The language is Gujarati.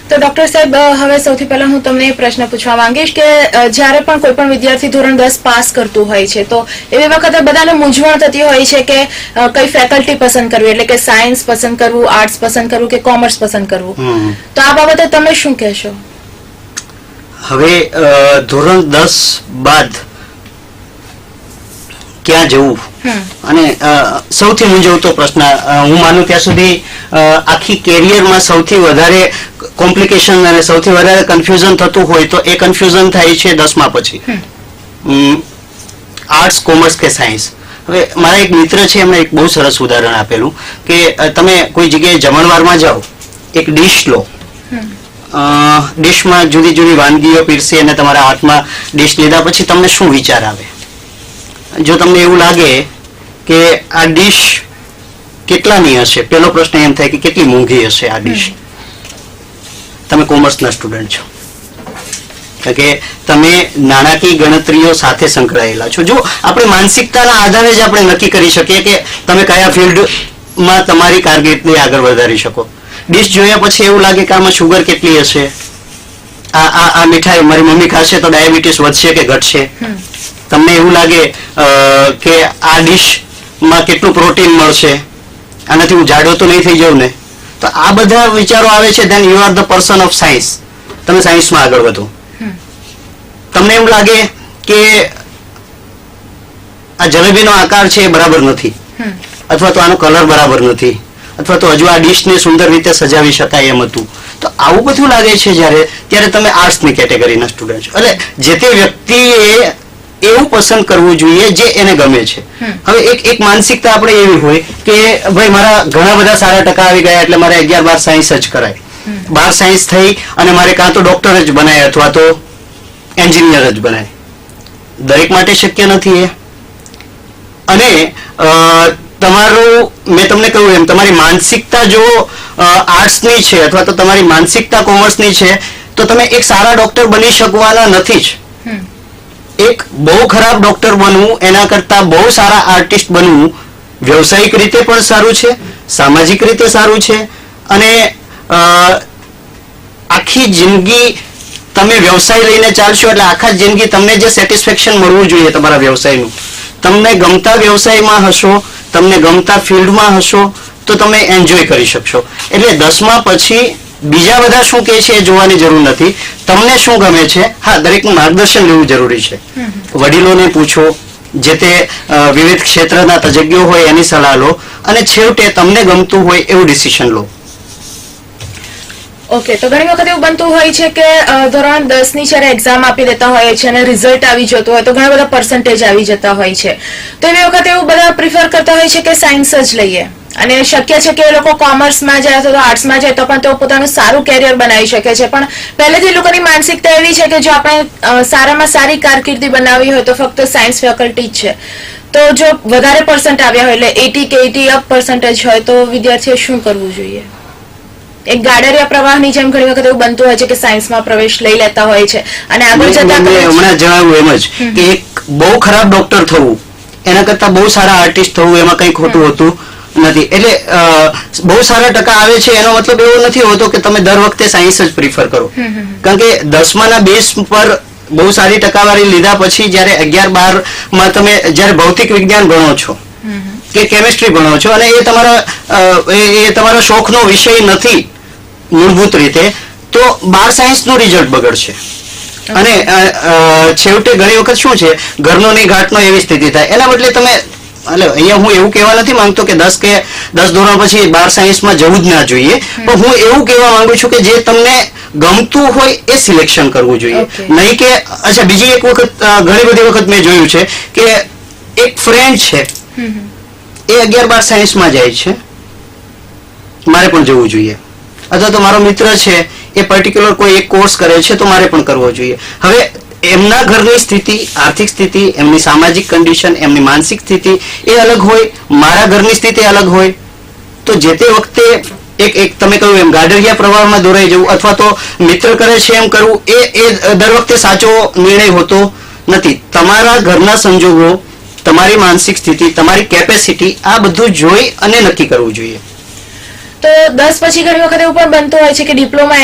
તો ડોક્ટર સાહેબ, હવે સૌથી પહેલા હું તમને એ પ્રશ્ન પૂછવા માંગીશ કે જ્યારે પણ કોઈ પણ વિદ્યાર્થી ધોરણ 10 પાસ કરતું હોય છે તો એવી વખતે બધાને મૂંઝવણ થતી હોય છે કે કઈ ફેકલ્ટી પસંદ કરવી, એટલે કે સાયન્સ પસંદ કરવું, આર્ટ્સ પસંદ કરવું કે કોમર્સ પસંદ કરવું, તો આ બાબતે તમે શું કહેશો? હવે ધોરણ 10 બાદ ક્યાં જવું અને સૌથી મૂંઝવતો પ્રશ્ન હું માનું ત્યાં સુધી આખી કેરિયરમાં સૌથી વધારે કોમ્પ્લિકેશન અને સૌથી વધારે કન્ફ્યુઝન થતું હોય તો એ કન્ફ્યુઝન થાય છે 10મા પછી, આર્ટ્સ, કોમર્સ કે સાયન્સ. હવે મારા એક મિત્ર છે, એમણે એક બહુ સરસ ઉદાહરણ આપેલું કે તમે કોઈ જગ્યાએ જમણવારમાં જાઓ, એક ડીશ લો, ડીશમાં જુદી જુદી વાનગીઓ પીરસે અને તમારા હાથમાં ડીશ લીધા પછી તમને શું વિચાર આવે? જો તમને એવું લાગે કે આ ડીશ કેટલાની હશે, પેલો પ્રશ્ન એમ થાય કે કેટલી મોંઘી હશે આ ડીશ. તમે કોમર્સના સ્ટુડન્ટ છો કે તમે નાણાકીય ગણતરીઓ સાથે સંકળાયેલા છો. જો આપણે માનસિકતાના આધારે જ આપણે નક્કી કરી શકીએ કે તમે કયા ફિલ્ડમાં તમારી કારકિર્દી આગળ વધારી શકો. ડીશ જોયા પછી એવું લાગે કે આમાં શુગર કેટલી હશે, આ મીઠાઈ મારી મમ્મી ખાશે તો ડાયાબિટીસ વધશે કે ઘટશે. તમને એવું લાગે કે આ ડીશમાં કેટલું પ્રોટીન મળશે, આનાથી હું જાડો તો નહીં થઈ જાઉં ને. તો આ બધા વિચારો આવે છે. Then you are the person of science. તમે સાયન્સમાં આગળ વધો. તમને એમ લાગે કે આ જલેબીનો આકાર છે એ બરાબર નથી, અથવા તો આનો કલર બરાબર નથી, અથવા તો હજુ આ ડીશને સુંદર રીતે સજાવી શકાય એમ હતું. તો આવું બધું લાગે છે ત્યારે તમે આર્ટ્સની કેટેગરીના સ્ટુડન્ટ છો. એટલે જે તે વ્યક્તિએ એવું પસંદ કરવું જોઈએ જે એને ગમે છે. હવે એક માનસિકતા આપણે એવી હોય કે ભાઈ મારા ઘણા બધા સારા ટકા આવી ગયા એટલે મારે 11-12 સાયન્સ જ કરાય, 12 સાયન્સ થઈ અને મારે કાં તો ડોક્ટર જ બનાય અથવા તો એન્જિનિયર જ બનાય. દરેક માટે શક્ય નથી એ. અને તમારું, મેં તમને કહ્યું એમ, તમારી માનસિકતા જો આર્ટ્સની છે અથવા તો તમારી માનસિકતા કોમર્સની છે તો તમે એક સારા ડોક્ટર બની શકવાના નથી જ. એક બહુ ખરાબ ડોક્ટર બનવું એના કરતા બહુ સારા આર્ટિસ્ટ બનવું વ્યવસાયિક રીતે પણ સારું છે, સામાજિક રીતે સારું છે. અને આખી જિંદગી તમે વ્યવસાય લઈને ચાલશો એટલે આખા જિંદગી તમને જે સેટિસ્ફેક્શન મળવું જોઈએ તમારા વ્યવસાયનું, તમને ગમતા વ્યવસાયમાં હશો, તમને ગમતા ફિલ્ડમાં હશો તો તમે એન્જોય કરી શકશો. એટલે 10મા પછી બીજા બધા શું કહે છે એ જોવાની જરૂર નથી. તમને શું ગમે છે, હા, દરેકનું માર્ગદર્શન લેવું જરૂરી છે. વડીલોને પૂછો, જે તે વિવિધ ક્ષેત્રના તજજ્ઞો હોય એની સલાહ લો અને છેવટે તમને ગમતું હોય એવું ડિસિઝન લો. ઓકે, તો ઘણી વખત એવું બનતું હોય છે કે ધોરણ 10 ની જ્યારે એક્ઝામ આપી દેતા હોય છે અને રિઝલ્ટ આવી જતું હોય તો ઘણા બધા પર્સન્ટેજ આવી જતા હોય છે, તો એવી વખતે એવું બધા પ્રિફર કરતા હોય છે કે સાયન્સ જ લઈએ, અને શક્ય છે કે એ લોકો કોમર્સમાં જાય અથવા તો આર્ટ્સમાં જાય તો પણ તેઓ પોતાનું સારું કેરિયર બનાવી શકે છે. પણ પહેલેથી લોકોની માનસિકતા એવી છે કે જો આપણે સારામાં સારી કારકિર્દી બનાવવી હોય તો ફક્ત સાયન્સ ફેકલ્ટી જ છે. તો જો વધારે પર્સન્ટ આવ્યા હોય એટલે 80 કે 80 અપ પર્સન્ટેજ હોય તો વિદ્યાર્થીએ શું કરવું જોઈએ? એક ગાડરિયા પ્રવાહની જેમ ઘણી વખત એવું બનતું હોય છે કે સાયન્સમાં પ્રવેશ લઈ લેતા હોય છે અને આગળ જતા હમણાં જણાવ્યું એમ જ કે એક બહુ ખરાબ ડોક્ટર થવું એના કરતા બહુ સારા આર્ટિસ્ટ થવું એમાં કઈ ખોટું હોતું નથી. એટલે બહુ સારા ટકા આવે છે એનો મતલબ એવો નથી હોતો કે તમે દર વખતે સાયન્સ જ પ્રિફર કરો. કારણ કે 10માના બેઝ પર બહુ સારી ટકાવારી લીધા પછી જયારે 11-12માં તમે જયારે ભૌતિક વિજ્ઞાન ભણો છો કે કેમિસ્ટ્રી ભણો છો અને એ તમારો શોખનો વિષય નથી મૂળભૂત રીતે, તો 12 સાયન્સનું રિઝલ્ટ બગડશે. અને છેવટે ઘણી વખત શું છે, ઘરનો નહીં ઘાટનો એવી સ્થિતિ થાય. એના બદલે તમે, એટલે અહીંયા હું એવું કહેવા નથી માંગતો કે 10 ધોરણ પછી 12 સાયન્સમાં જવું જ ના જોઈએ, પણ હું એવું કહેવા માંગુ છું કે જે તમને ગમતું હોય એ સિલેક્શન કરવું જોઈએ. નહીં કે અચ્છા, બીજી એક વખત ઘણી બધી વખત મેં જોયું છે કે એક ફ્રેન્ડ છે એ 11-12 સાયન્સમાં જાય છે, મારે પણ જવું જોઈએ. અથવા તો મારો મિત્ર છે એ પર્ટિક્યુલર કોઈ એક કોર્સ કરે છે તો મારે પણ કરવો જોઈએ. હવે એમના ઘરની સ્થિતિ, આર્થિક સ્થિતિ, એમની સામાજિક કન્ડિશન, એમની માનસિક સ્થિતિ એ અલગ હોય, મારા ઘરની સ્થિતિ અલગ હોય. તો જે તે વખતે એક તમે કહ્યું એમ ગાડરિયા પ્રવાહમાં દોરાઈ જવું અથવા તો મિત્ર કરે છે એમ કરવું એ દર વખતે સાચો નિર્ણય હોતો નથી. તમારા ઘરના સંજોગો, તમારી માનસિક સ્થિતિ, તમારી કેપેસિટી, આ બધું જોઈ અને નક્કી કરવું જોઈએ. તો 10 પછી ઘણી વખત એવું પણ બનતું હોય છે કે ડિપ્લોમા